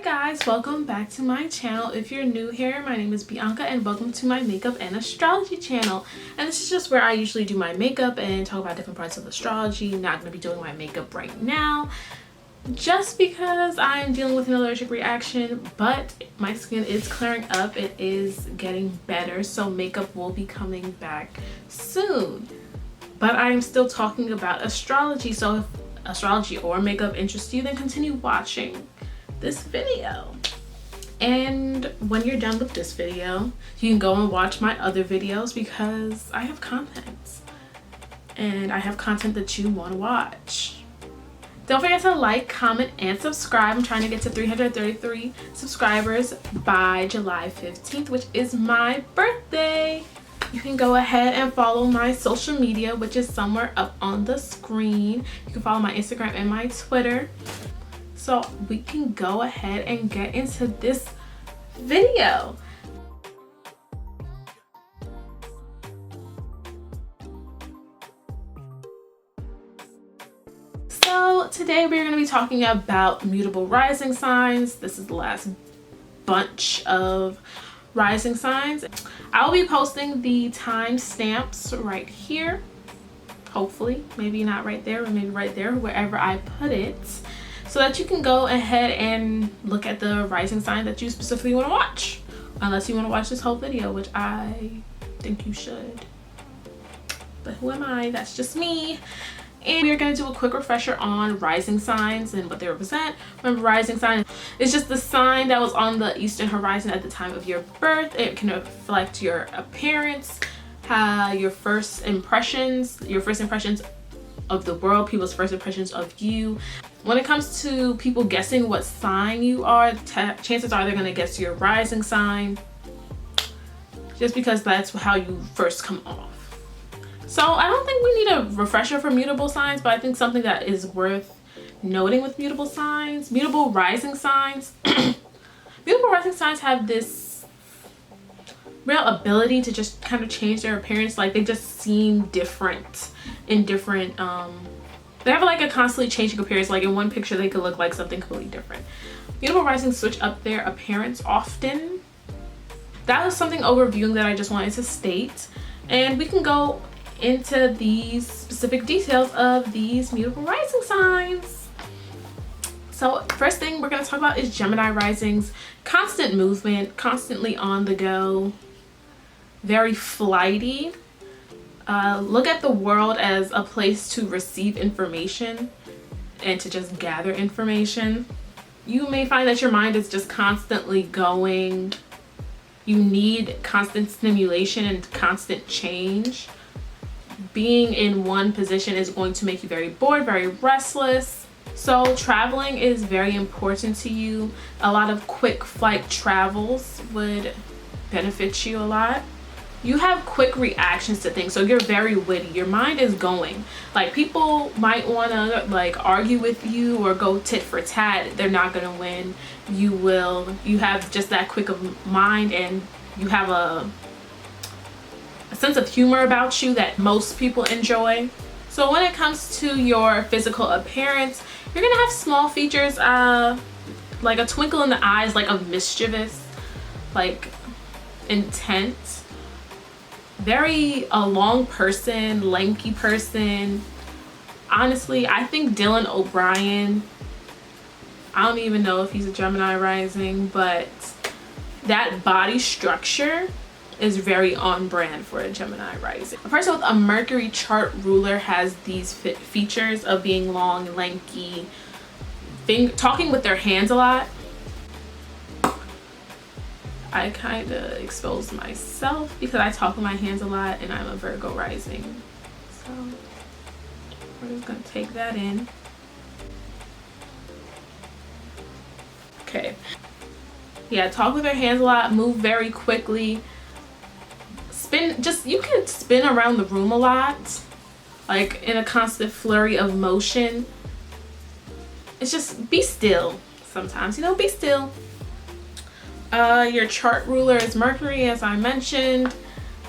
Guys, welcome back to my channel. If you're new here, my name is Bianca and welcome to my Makeup and Astrology channel. And this is just where I usually do my makeup and talk about different parts of astrology. Not going to be doing my makeup right now just because I'm dealing with an allergic reaction, but my skin is clearing up. It is getting better, so makeup will be coming back soon. But I'm still talking about astrology, so if astrology or makeup interests you, then continue watching this video. And when you're done with this video, you can go and watch my other videos because I have content and I have content that you want to watch. Don't forget to like, comment, and subscribe. I'm trying to get to 333 subscribers by July 15th, which is my birthday. You can go ahead and follow my social media, which is somewhere up on the screen. You can follow my Instagram and my Twitter. So we can go ahead and get into this video. So today we're going to be talking about mutable rising signs. This is the last bunch of rising signs. I'll be posting the timestamps right here. Hopefully, maybe not right there, or maybe right there, wherever I put it, so that you can go ahead and look at the rising sign that you specifically want to watch, unless you want to watch this whole video, which I think you should. But who am I? That's just me. And we're going to do a quick refresher on rising signs and what they represent. Remember, rising sign is just the sign that was on the eastern horizon at the time of your birth. It can reflect your appearance, your first impressions of the world, people's first impressions of you. When it comes to people guessing what sign you are, chances are they're going to guess your rising sign, just because that's how you first come off. So I don't think we need a refresher for mutable signs, but I think something that is worth noting with mutable signs, mutable rising signs, mutable rising signs have this real ability to just kind of change their appearance. Like, they just seem different in different they have like a constantly changing appearance. Like in one picture they could look like something completely different. Mutable rising switch up their appearance often. That was something overviewing that I just wanted to state, and we can go into these specific details of these mutable rising signs. So first thing we're going to talk about is Gemini risings. Constant movement, constantly on the go, very flighty. Look at the world as a place to receive information and to just gather information. You may find that your mind is just constantly going. You need constant stimulation and constant change. Being in one position is going to make you very bored, very restless. So traveling is very important to you. A lot of quick flight travels would benefit you a lot. You have quick reactions to things, so you're very witty. Your mind is going. Like, people might want to like argue with you or go tit for tat. They're not going to win. You have just that quick of mind, and you have a sense of humor about you that most people enjoy. So when it comes to your physical appearance, you're gonna have small features, like a twinkle in the eyes, like a mischievous, like intense, very a long person, lanky person. Honestly, I think Dylan O'Brien, I don't even know if he's a Gemini rising, but that body structure is very on brand for a Gemini rising. A person with a Mercury chart ruler has these features of being long, lanky, talking with their hands a lot. I kind of exposed myself because I talk with my hands a lot, and I'm a Virgo rising. So we're just gonna take that in. Okay. Yeah, talk with their hands a lot, move very quickly. You can spin around the room a lot, like in a constant flurry of motion. It's just be still sometimes, you know, be still. Your chart ruler is Mercury, as I mentioned,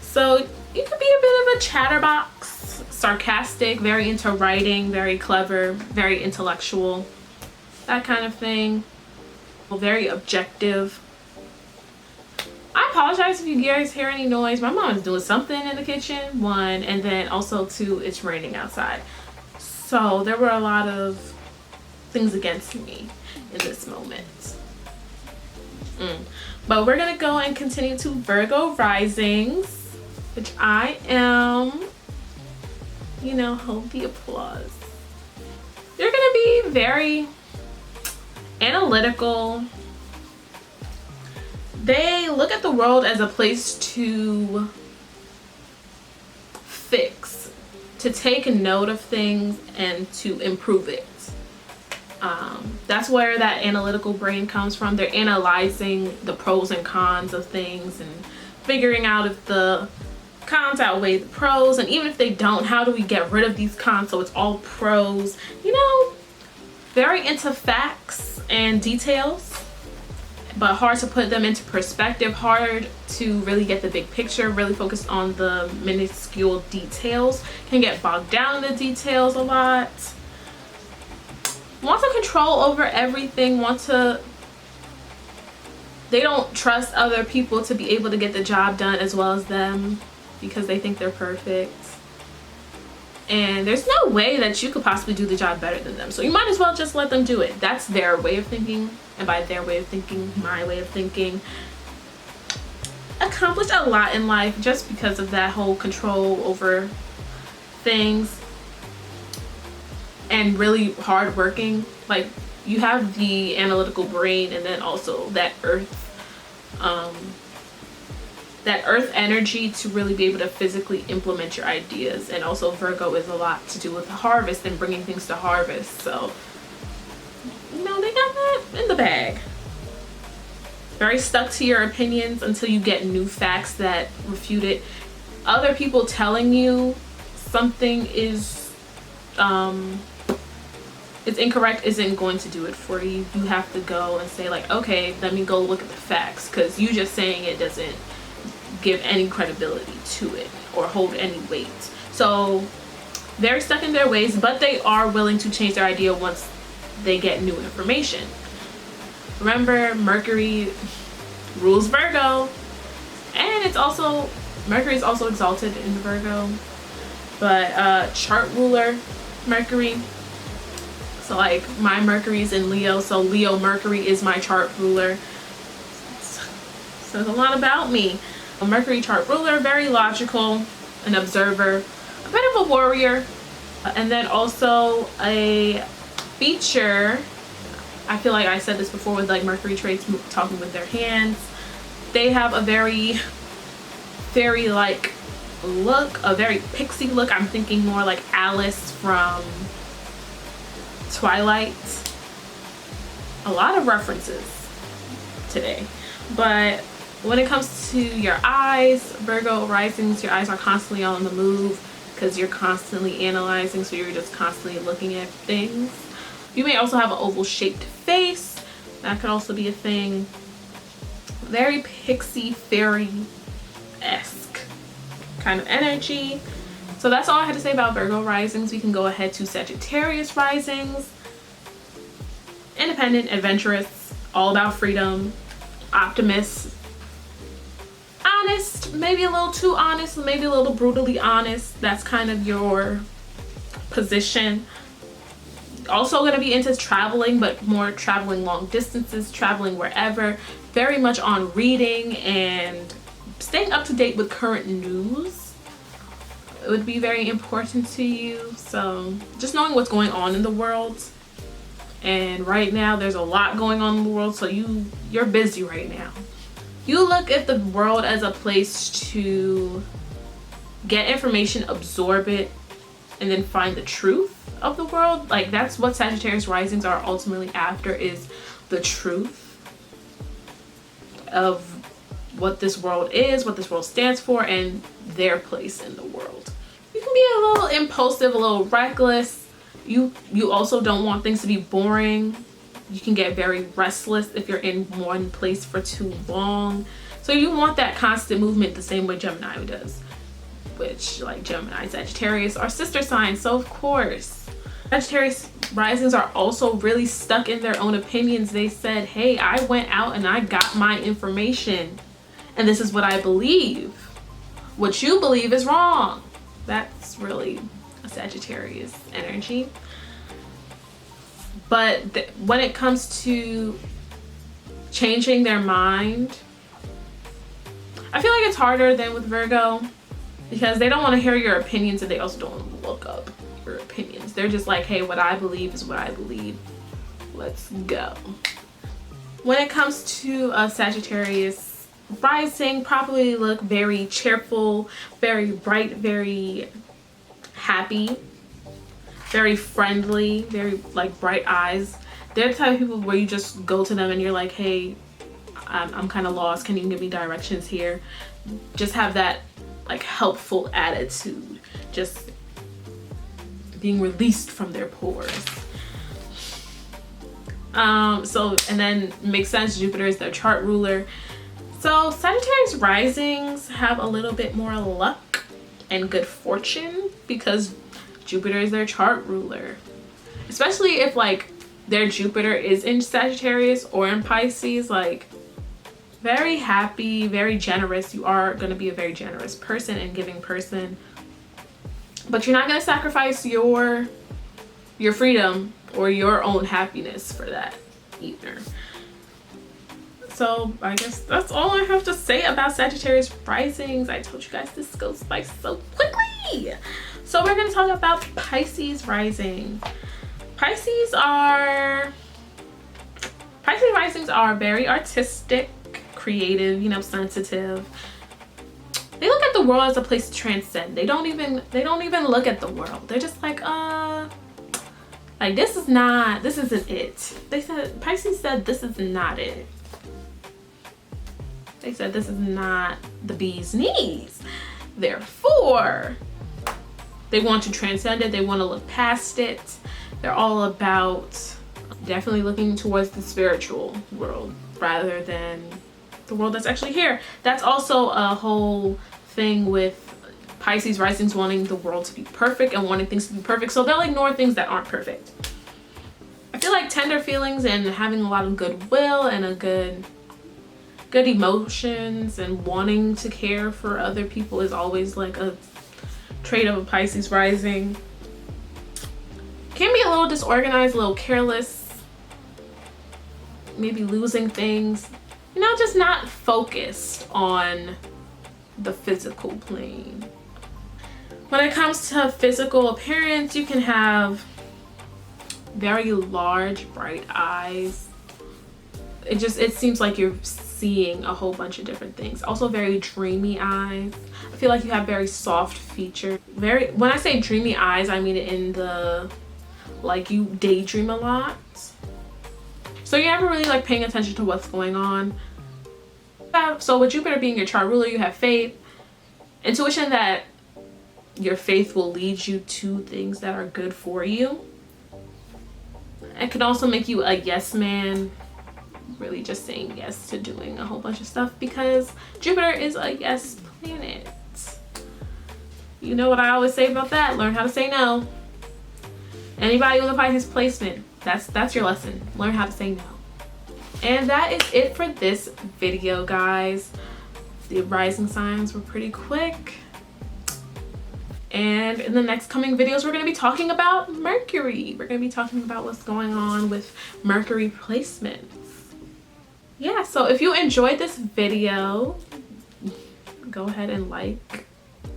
so you could be a bit of a chatterbox, sarcastic, very into writing, very clever, very intellectual, that kind of thing. very objective. I apologize if you guys hear any noise. My mom is doing something in the kitchen, one, and then also two, it's raining outside. So there were a lot of things against me in this moment. But we're gonna go and continue to Virgo risings, which I am. You know, hold the applause. You're gonna be very analytical. They look at the world as a place to fix, to take note of things and to improve it. That's where that analytical brain comes from. They're analyzing the pros and cons of things and figuring out if the cons outweigh the pros, and even if they don't, how do we get rid of these cons so it's all pros? You know, very into facts and details, but hard to put them into perspective, hard to really get the big picture, really focus on the minuscule details, can get bogged down in the details a lot. Want to control over everything, they don't trust other people to be able to get the job done as well as them because they think they're perfect. And there's no way that you could possibly do the job better than them. So you might as well just let them do it. That's their way of thinking. And by their way of thinking, my way of thinking. Accomplished a lot in life just because of that whole control over things. And really hardworking. Like, you have the analytical brain and then also that earth energy to really be able to physically implement your ideas. And also Virgo is a lot to do with harvest and bringing things to harvest. So, you know, they got that in the bag. Very stuck to your opinions until you get new facts that refute it. Other people telling you something is it's incorrect isn't going to do it for you. You have to go and say like, okay, let me go look at the facts, because you just saying it doesn't give any credibility to it or hold any weight. So they're stuck in their ways, but they are willing to change their idea once they get new information. Remember, Mercury rules Virgo, and it's also, Mercury is also exalted in Virgo, but chart ruler Mercury. So like my Mercury is in Leo, so Leo Mercury is my chart ruler. Says a lot about me. A Mercury chart ruler, very logical, an observer, a bit of a warrior, and then also a feature. I feel like I said this before with like Mercury traits, talking with their hands. They have a very like look, a very pixie look. I'm thinking more like Alice from Twilight. A lot of references today. But when it comes to your eyes, Virgo risings, your eyes are constantly on the move because you're constantly analyzing, so you're just constantly looking at things. You may also have an oval shaped face. That could also be a thing. Very pixie fairy-esque kind of energy. So that's all I had to say about Virgo risings. We can go ahead to Sagittarius risings. Independent, adventurous, all about freedom, optimist, honest, maybe a little too honest, maybe a little brutally honest. That's kind of your position. Also going to be into traveling, but more traveling long distances, traveling wherever. Very much on reading and staying up to date with current news. It would be very important to you. So just knowing what's going on in the world. And right now there's a lot going on in the world, so you're busy right now. You look at the world as a place to get information, absorb it, and then find the truth of the world. Like, that's what Sagittarius risings are ultimately after, is the truth of what this world is, what this world stands for, and their place in the world. You can be a little impulsive, a little reckless. You also don't want things to be boring. You can get very restless if you're in one place for too long. So you want that constant movement the same way Gemini does, which, like, Gemini and Sagittarius are sister signs, so of course. Sagittarius risings are also really stuck in their own opinions. They said, hey, I went out and I got my information and this is what I believe. What you believe is wrong. That's really a Sagittarius energy. But when it comes to changing their mind, I feel like it's harder than with Virgo because they don't want to hear your opinions and they also don't want to look up your opinions. They're just like, hey, what I believe is what I believe. Let's go. When it comes to a Sagittarius rising, probably look very cheerful, very bright, very happy, very friendly, very like bright eyes. They're the type of people where you just go to them and you're like, hey, I'm kind of lost. Can you give me directions here? Just have that like helpful attitude, just being released from their pores. And then makes sense, Jupiter is their chart ruler. So Sagittarius risings have a little bit more luck and good fortune because Jupiter is their chart ruler. Especially if like their Jupiter is in Sagittarius or in Pisces, like very happy, very generous. You are going to be a very generous person and giving person, but you're not going to sacrifice your freedom or your own happiness for that either. So I guess that's all I have to say about Sagittarius risings. I told you guys this goes by so quickly. So we're going to talk about Pisces rising. Pisces risings are very artistic, creative, you know, sensitive. They look at the world as a place to transcend. They don't even look at the world. They're just like this isn't it. Pisces said this is not it. They said this is not the bee's knees. Therefore, they want to transcend it. They want to look past it. They're all about definitely looking towards the spiritual world rather than the world that's actually here. That's also a whole thing with Pisces risings wanting the world to be perfect and wanting things to be perfect. So they'll ignore things that aren't perfect. I feel like tender feelings and having a lot of goodwill and a good emotions and wanting to care for other people is always like a trait of a Pisces rising. Can be a little disorganized, a little careless, maybe losing things, you know, just not focused on the physical plane. When it comes to physical appearance, you can have very large, bright eyes. It seems like you're seeing a whole bunch of different things. Also very dreamy eyes. I feel like you have very soft features. When I say dreamy eyes, I mean it in the like you daydream a lot. So you're never really like paying attention to what's going on. So with Jupiter being your chart ruler, you have faith, intuition that your faith will lead you to things that are good for you. It can also make you a yes man, really just saying yes to doing a whole bunch of stuff because Jupiter is a yes planet. You know what I always say about that? Learn how to say no. Anybody with a Pisces placement, that's your lesson. Learn how to say no. And that is it for this video, guys. The rising signs were pretty quick. And in the next coming videos, we're going to be talking about Mercury. We're going to be talking about what's going on with Mercury placements. Yeah, so if you enjoyed this video, go ahead and like,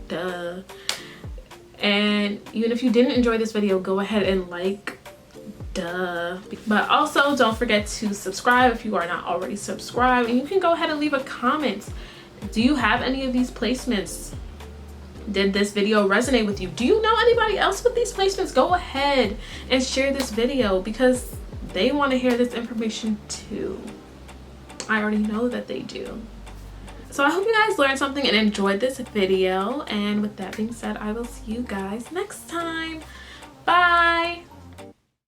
duh. And even if you didn't enjoy this video, go ahead and like, duh. But also don't forget to subscribe if you are not already subscribed, and you can go ahead and leave a comment. Do you have any of these placements? Did this video resonate with you? Do you know anybody else with these placements? Go ahead and share this video because they want to hear this information too. I already know that they do. So I hope you guys learned something and enjoyed this video. And with that being said, I will see you guys next time. Bye.